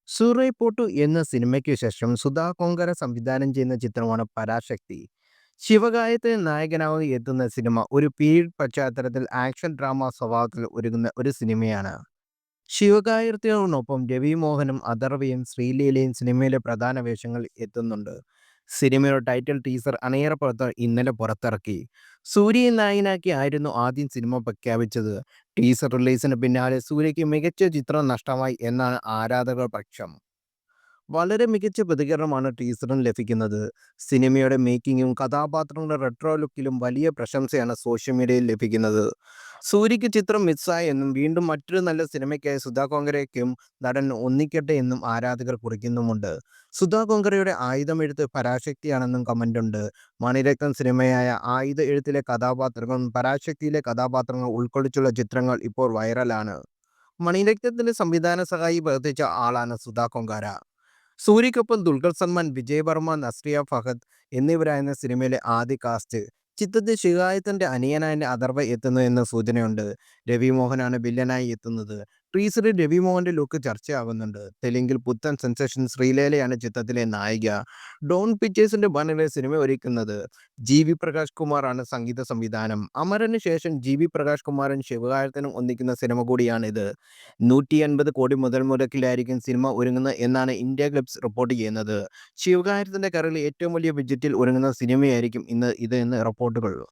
സൂറൈ പോട്ടു എന്ന സിനിമയ്ക്ക് ശേഷം സുധാ കൊങ്കര സംവിധാനം ചെയ്യുന്ന ചിത്രമാണ് പരാശക്തി. ശിവകായത്തിന് നായകനായി എത്തുന്ന സിനിമ ഒരു പീരീഡ് പശ്ചാത്തലത്തിൽ ആക്ഷൻ ഡ്രാമ സ്വഭാവത്തിൽ ഒരുങ്ങുന്ന ഒരു സിനിമയാണ്. ശിവകായത്തിനൊപ്പം രവി മോഹനും അഥർവയും ശ്രീലീലയും സിനിമയിലെ പ്രധാന വേഷങ്ങളിൽ എത്തുന്നുണ്ട്. സിനിമയുടെ ടൈറ്റിൽ ടീസർ അണിയറ പ്രവർത്തകർ ഇന്നലെ പുറത്തിറക്കി. സൂര്യയെ നായകനാക്കി ആയിരുന്നു ആദ്യം സിനിമ പ്രഖ്യാപിച്ചത്. ടീസർ റിലീസിന് പിന്നാലെ സൂര്യയ്ക്ക് മികച്ച ചിത്രം നഷ്ടമായി എന്നാണ് ആരാധകരുടെ പക്ഷം. വളരെ മികച്ച പ്രതികരണമാണ് ടീസറിന് ലഭിക്കുന്നത്. സിനിമയുടെ മേക്കിങ്ങും കഥാപാത്രങ്ങളുടെ റെട്രോ ലുക്കിലും വലിയ പ്രശംസയാണ് സോഷ്യൽ മീഡിയയിൽ ലഭിക്കുന്നത്. സൂര്യയ്ക്ക് ചിത്രം മിസ്സായെന്നും വീണ്ടും മറ്റൊരു നല്ല സിനിമയ്ക്കായി സുധാ കൊങ്കരയ്ക്കും നടൻ ഒന്നിക്കട്ടെ എന്നും ആരാധകർ കുറിക്കുന്നുമുണ്ട്. സുധാ കൊങ്കരയുടെ ആയുധം എഴുത്ത് പരാശക്തിയാണെന്നും കമന്റുണ്ട്. മണിരത്നം സിനിമയായ ആയുധ എഴുത്തിലെ കഥാപാത്രങ്ങളും പരാശക്തിയിലെ കഥാപാത്രങ്ങൾ ഉൾക്കൊള്ളിച്ചുള്ള ചിത്രങ്ങൾ ഇപ്പോൾ വൈറലാണ്. മണിരത്നത്തിന്റെ സംവിധാന സഹായി പ്രവർത്തിച്ച ആളാണ് സുധാ കൊങ്കര. സൂര്യയ്ക്കൊപ്പം ദുൽഖർ സൽമാൻ, വിജയ് വർമ്മ, നസ്രിയ ഫഹദ് എന്നിവരായിരുന്ന സിനിമയിലെ ആദ്യ കാസ്റ്റ്. ചിത്രത്തിൽ ശിവകായത്തിന്റെ അനിയനായ അഥർവ എത്തുന്നു എന്ന സൂചനയുണ്ട്. രവി മോഹനാണ് വില്ലനായി എത്തുന്നത്. ടീസറിൽ രവി മോഹന്റെ ലുക്ക് ചർച്ചയാകുന്നുണ്ട്. തെലുങ്കിൽ പുത്തൻ സെൻസേഷൻ ശ്രീലേലയാണ് ചിത്രത്തിലെ നായിക. ഡോൺ പിക്ചേഴ്സിന്റെ ബാനറിൽ സിനിമ ഒരുക്കുന്നത് ജി പ്രകാശ് കുമാറാണ് സംഗീത സംവിധാനം. അമരന് ശേഷം പ്രകാശ് കുമാരൻ ശിവകായത്തിനും ഒന്നിക്കുന്ന സിനിമ കൂടിയാണിത്. 150 കോടി മുതൽ മുടക്കിലായിരിക്കും സിനിമ ഒരുങ്ങുന്നത് എന്നാണ് ഇന്ത്യ ക്ലിപ്സ് റിപ്പോർട്ട് ചെയ്യുന്നത്. ശിവകാര്യത്തിന്റെ കരയിൽ ഏറ്റവും വലിയ ബഡ്ജറ്റിൽ ഒരുങ്ങുന്ന സിനിമയായിരിക്കും ഇത് എന്ന് റിപ്പോർട്ടുകൾ.